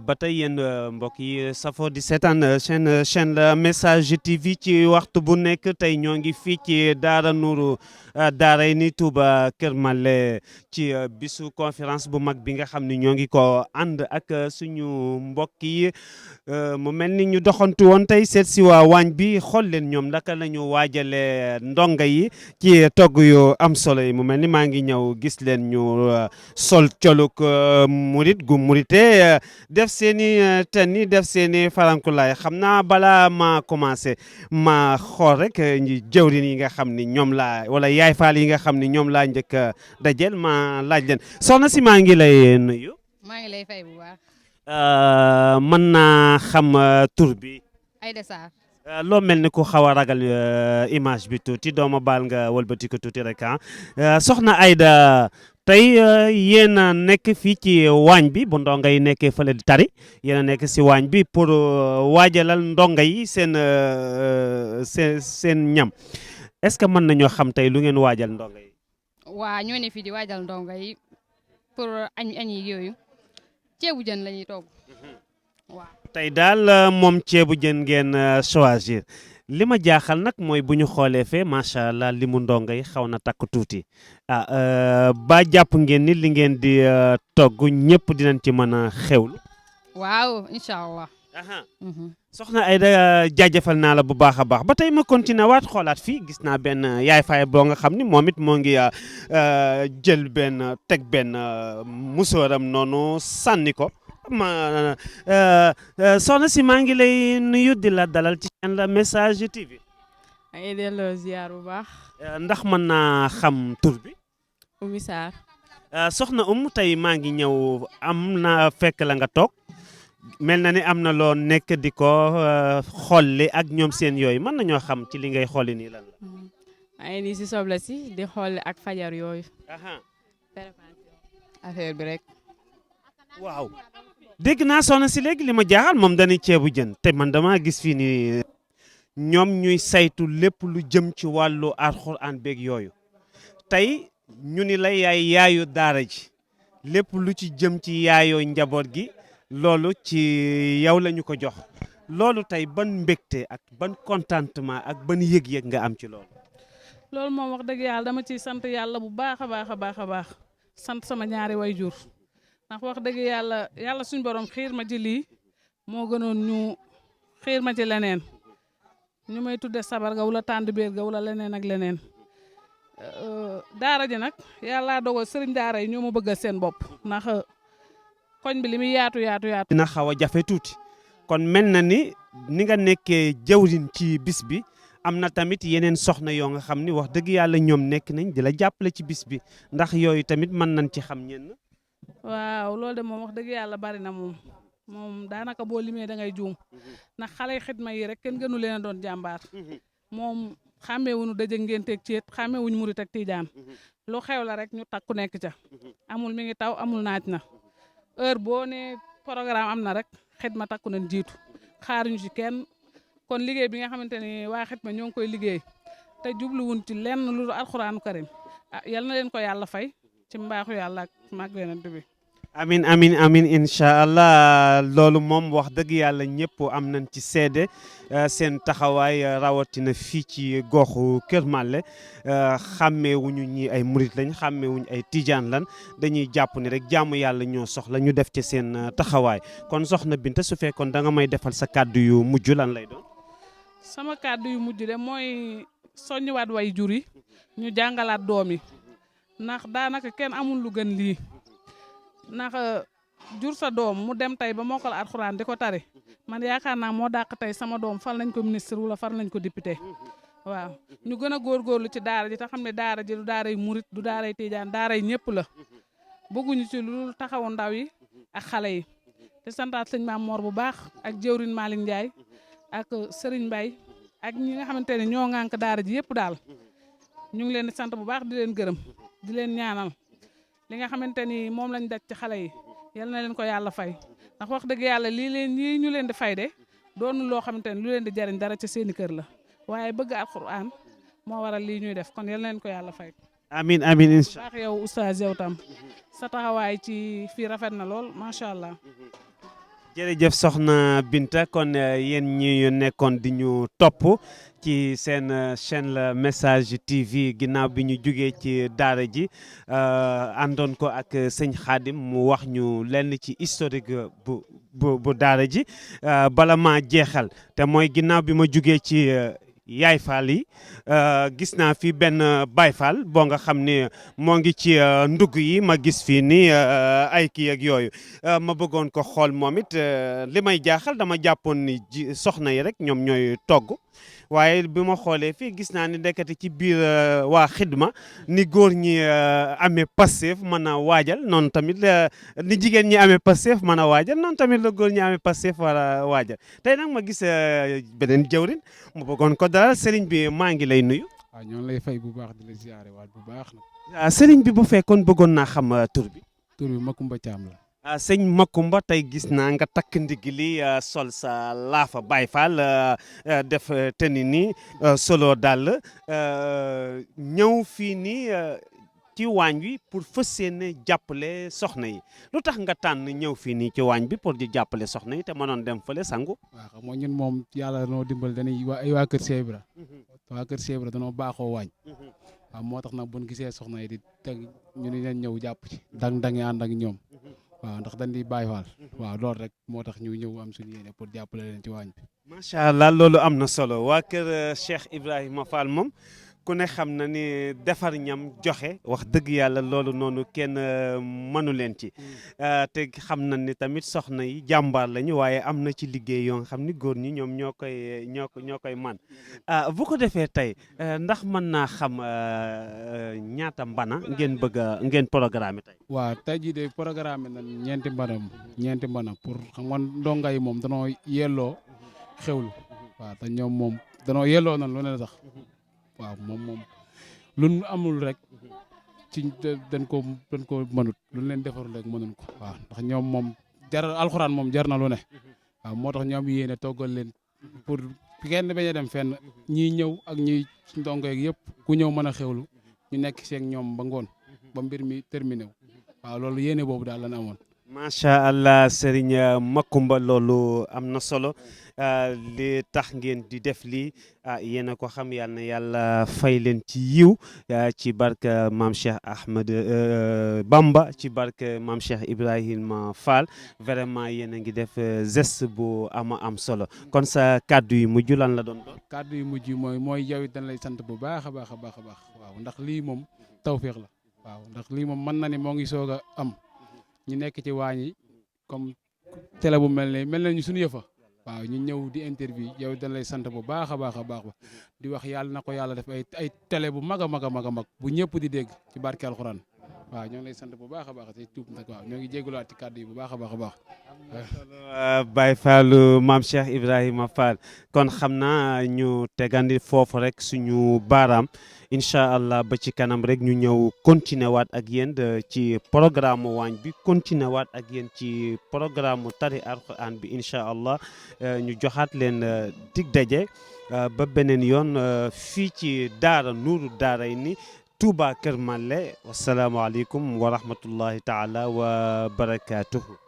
ba tey yéen mbokk yi safo di seetaan chaîne la message TV ci waxtu bu nekk tey ñoo ngi fii ci Daara Nuuru daaray ni Touba Kër Mallé ci bisu conférence bu mag bi nga xam ne ñoo ngi ko ànd ak suñu mbokk yi mu mel ni ñu doxantu woon tey seet si waa waañ bi xool leen ñoom naka la ñu waajale ndonga yi ci togg yu am solo yi mu mel ni maa ngi ñëw gis leen ñu sol coluk murit gu murite def seeni tenni def seeni farankulaay xam naa balaa ma commencé ma xool rek ñi jëwrin yi nga xam ni ñoom laa wala yaay faal yi nga xam ni ñoom laa njëkk a dajel ma laaj leen soxna si maa ngi lay nuyu. maa ngi lay fay bu baax. mën naa xam tur bi. Aïda Sarr. loo mel ni ku xaw a ragal image bi tuuti dooma baal nga wëlbati ko tuuti rek soxna Aïda tey yéen a nekk fii ci waañ bi bu ndonga yi nekkee fële di tari yéen a nekk si waañ bi pour waajalal ndonga yi seen ñam est-ce que mën nañoo xam tey lu ngeen waajal ndonga yi. waa ñoo ne fii di waajal ndonga yi pour añ yi yooyu ceebu jën la ñuy togg. waaw tey daal moom ceebu jën ngeen choisir li ma jaaxal nag mooy bu ñu xoolee fee macha allah li mu ndongo yi xaw na takk tuuti ba jàpp ngeen ni li ngeen di togg ñëpp dinañ ci mën a xewlu. waaw incha allah. soxna Aïda jaajëfal naa la bu baax a baax ba tey ma continuer waat xoolaat fii gis naa benn yaay faay boo nga xam ni moom it moo ngi jël teg benn musóoram noonu sànni ko. soxna si maa ngi lay nuyu di la dalal ci chaîne la message TV. maa ngi delloo ziar bu baax. ndax mën naa xam tur bi. Oumy Sarr. soxna tey maa ngi ñëw am na fekk la nga toog mel na ni am na loo nekk di ko xolli ak ñoom seen yooyu mën nañoo xam ci li ngay xolli nii lan la. maa ngi nii si soble si di xolli ak fajar yooyu. affaire bi rek. waaw. dégg naa soxna si léegi li ma jaaxal moom dañuy ceebu jën te man dama gis fii ni ñoom ñuy saytu lépp lu jëm ci wàllu alxuraan beeg yooyu tey ñu ni la yaayu daara ji lépp lu ci jëm ci yaayoo njaboot gi loolu ci yow la ñu ko jox loolu tey ban mbégte ak ban contentement ak ban yëg-yëg nga am ci loolu. loolu moom wax dëgg yàlla dama ciy sant yàlla bu baax a baax a baax a baax sant sama ñaari wayjur ndax wax dëgg yàlla suñ borom xiir ma ci lii moo gënoon ñu xiir ma ci leneen ñu may tudde sabar ga wala tànd béer ga wala leneen ak leneen daara ji nag yàlla dogal sëriñ daara yi ñoo ma bëggal seen bopp ndax koñ bi li muy yaatu. dina xaw a jafe tuuti kon mel na ni nga nekkee jawrin ci bis bi am na tamit yeneen soxna yoo nga xam ni wax dëgg yàlla ñoom nekk nañ di la jàppale ci bis bi ndax yooyu tamit mën nañ ci xam ñenn. waaw loolu de moom wax dëgg yàlla bari na moom daanaka boo limee da ngay juum ndax xale xidma yi rek kenn gënu leen a doon jàmbaar moom xàmmeewuñu daje ngénteeg ceet xàmmeewuñu murit ak tiijaan lu xew la rek ñu takku nekk ca amul mi ngi taw amul naaj na heure boo ne programme am na rek xidma takku nañ jiitu xaaruñu ci kenn kon liggéey bi nga xamante ni waa xidma ñoo ngi koy liggéey te jubluwuñ ci lenn lu alxuraanu karim yal na leen ko yàlla fay ci mbaaxu yàlla ak mag yonent bi. amin incha allah loolu moom wax dëgg yàlla ñëpp am nañ ci seede seen taxawaay rawatina fii ci goxu Kër Mallé xàmmeewuñu ñi ay murit lañ xàmmeewuñu ay tijaan lan dañuy jàpp ni rek jaamu yàlla ñoo soxla ñu def ci seen taxawaay kon soxna Binta su fekkoon da nga may defal sa kàddu yu mujj lan lay doon. sama kàddu yu mujj de mooy soññiwaat way jur yi ñu jàngalaat doom yi ndax daanaka kenn amul lu gën lii ndax jur sa doom mu dem tey ba mokkal alxuraan di ko tari man yaakaar naa moo dàq tey sama doom fal nañ ko ministre wala fal nañ ko député waaw ñu gën a góorgóorlu ci daara ji te xam ne daara ji du daaray murit du daaray tiijaan daaray ñëpp la bëgguñu ci lu taxawu ndaw yi ak xale yi te santaat sëñ Maam Mor bu baax ak jëwrin Malick Ndiaye ak Serigne Mbaye ak ñi nga xamante ne ñoo ŋànk daara ji yëpp daal ñu ngi leen di sant bu baax di leen gërëm di leen ñaanal li nga xamante ni moom lañ daj ci xale yi yal na leen ko yàlla fay ndax wax dëgg yàlla lii ñu leen di fay de doonu loo xamante ni lu leen di jariñ dara ci seeni kër la waaye bëgg alxuraan moo waral lii ñuy def kon yal na leen ko yàlla fay. amin incha baax yow oustaz yow tam sa taxawaay ci fii rafet na lool macha allah. jërëjëf soxna Binta kon yéen ñi nekkoon di ñu topp ci seen chaîne la Message TV ginnaaw bi ñu jugee ci daara ji àndoon ko ak sëñ Khadim mu wax ñu lenn ci historique bu daara ji bala maa jeexal te mooy ginnaaw bi ma jugee ci Yaay Fall yi gis naa fi benn Baay Fall boo nga xam ne moo ngi ci ndugg yi ma gis fii nii ay kii ak yooyu ma bëggoon ko xool moom it li may jaaxal dama jàppoon ni soxna yi rek ñoom ñooy togg waaye bi ma xoolee fii gis naa ni ndekete ci biir waa xidma ni góor ñi amee Pastef mën a waajal noonu tamit ni jigéen ñi amee Pastef mën a waajal noonu tamit la góor ñi amee Pastef war a waajal tey nag ma gis beneen jawrin mu bëggoon ko dalal sëriñ bi maa ngi lay nuyu. waaw ñoo ngi lay fay bu baax di la ziare waat bu baax waaw sëriñ bi bu fekkoon bëggoon naa xam tur bi. tur bi Makumba Thiam la. sëñ Makumba tey gis naa nga takk ndigg li sol sa laafa Baay Faal def teni ni solo dàll ñëw fii nii ci waañ wi pour fas yéene jàppale soxna yi lu tax nga tànn ñëw fii nii ci waañ bi pour di jàppale soxna yi te mënoon dem fële sangu. waaw xam nga ñun moom yàlla noo dimbal dañuy waa kër Cheikh Ibra waa kër Cheikh Ibra danoo baaxoo waañ waaw moo tax nag buñ gisee soxna yi di teg ñu ni leen ñëw jàpp ci dang-dangi ànd ak ñoom waaw ndax dañ di Baay Faal waaw loolu rek moo tax ñu ñëw am suñu yéene pour jàppale leen ci waañ bi. macha allah loolu am na solo waa kër Cheikh Ibrahima Fall moom ku ne xam na ni defar ñam joxe wax dëgg yàlla loolu noonu kenn mënu leen ci te xam na ni tamit soxna yi jàmbaar lañu waaye am na ci liggéey yoo nga xam ni góor ñi ñoom ñoo koy man bu ko defee tey ndax mën naa xam ñaata mbana ngeen ngeen programme tey. waaw tey jii de programme na ñeenti mbana pour xam nga ndonga yi moom danoo yelloo xewlu waaw te ñoom moom danoo yelloo nan lu ne sax waaw moom lu amul rek ci dañ ko mënut lu leen defarul rek mënuñ ko waaw ndax ñoom moom alxuraan moom jar na lu ne waaw moo tax ñoom yéene toggal leen pour kenn bañ a dem fenn ñiy ñëw ak ñiy ndongo yeeg yëpp ku ñëw mën a xewlu ñu nekk seeg ñoom ba ngoon ba mbir mi terminé wu waaw loolu yéene boobu daal lañ amoon. macha allah Serigne Makumba loolu am na solo li tax ngeen di def lii yéen a ko xam yal na yàlla fay leen ci yiw ci barke maam Cheikh Ahmed Bamba ci barke maam Cheikh Ibrahima Fall vraiment yéen a ngi def geste bu am solo kon sa kàddu yi mujj lan la doon doon. kàddu yi mujj mooy yow it dañ lay sant bu baax a baax a baax a baax waaw ndax lii moom tawféex la waaw ndax lii moom mën na ni moo ngi soog a am. ñu nekk ci waañ yi comme télé bu mel na ñu suñu yëfa waaw ñu ñëw di interview yow dañ lay sant bu baax a baax a baax di wax yàlla na ko yàlla def ay télé bu mag a mag a mag a mag bu ñëpp di dégg ci barke alxuraan waaw ñoo ngi lay sant bu baax a baax te tuub nag waaw ñoo ngi jégaluwaat ci kàddu yi bu baax a baax a baax. Baye Fallu maam Cheikh Ibrahima Fall kon xam naa ñu tegandi foofu rek suñu baaraam incha allah ba ci kanam rek ñu ñëw continuer waat ak yéen ci programme waañ bi continuer waat ak yéen ci programme tari alquran bi incha allah ñu joxaat leen dig daje ba beneen yoon fii ci daara Nuuru Daarayni Touba Kër Mallé wasalaamaaleykum wa rahmatullahi taala wa barakaatuhu.